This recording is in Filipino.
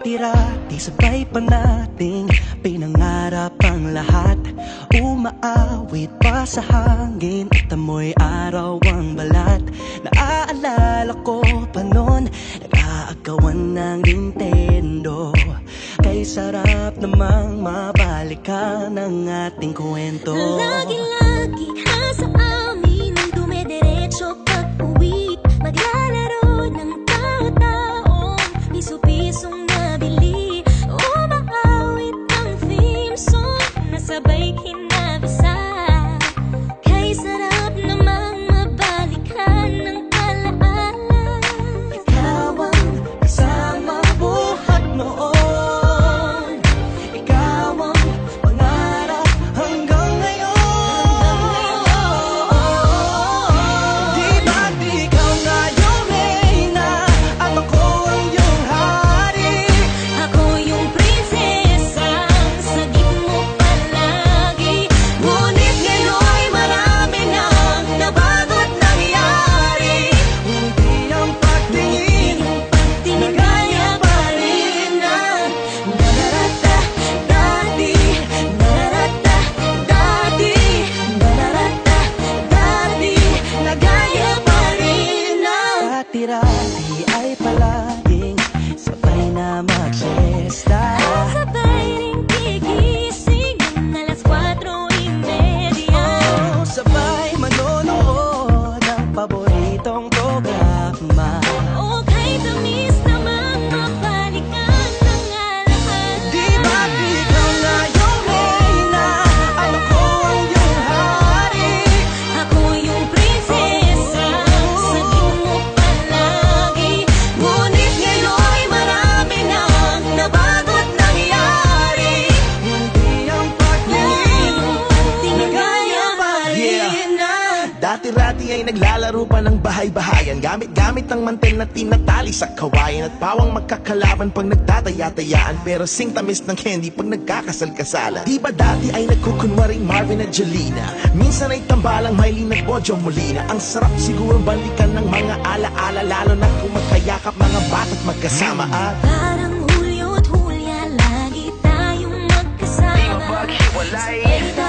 Dati-rati sabay pa nating pinangarap ang lahat. Umaawit pa sa hangin at amoy araw ang balat. Naaalala ko pa noon, nag-aagawan ng Nintendo. Kay sarap namang mabalikan ang ating kwento. Lagi-lagi ka sa amin ang dumediretso pag-uwi. Maglalaro ng tao-taong piso-pisong nabili. Umaawit ang theme song na sabay kinabasa. Kay sarap namang mabalikan ng alaala. Ikaw ang kasama buhat noon. Ikaw ang pangarap hanggang ngayon. Di ba't ikaw na yung reyna at ako ang iyong hari? Ako yung prinsesa, sagip mo palagi. Ngunit ngayon'y marami nang nabago't nangyari. Hindi ang pagtingin na gaya pa rin ng nararata dati. Nararata dati. Nararata dati. Na gaya pa rin ng dati-rati ay palaging sabay na mag-siesta. Sabay ring gigising ng alas 4:30. Oh, sabay manonood ng paboritong programa. O kay tamis namang mabalikan ng alaala. Di ba't ikaw na yung reyna at ako ang iyong hari? Ako yung prinsesa, sagip mo palagi. Ngunit ngayon'y marami nang nabago't nangyari. Hindi ang pagtingin Di gaya pa rin na. Dati-rati ay naglalaro pa ng bahay-bahayan, gamit-gamit ang mantel na tinatali sa kawayan. At pawang magkakalaban pag nagtataya-tayaan, pero sing tamis ng candy pag nagkakasal-kasalan. Di ba dati ay nagkukunwaring Marvin at Jelena? Minsan ay tambalang Mylene at Bojo Molina. Ang sarap siguro balikan ng mga ala-ala, lalo na kung magkayakap mga bata't magkasama. At Parang Hulyo't Hulya, lagi tayong magkasama. maghiwalay. Sabay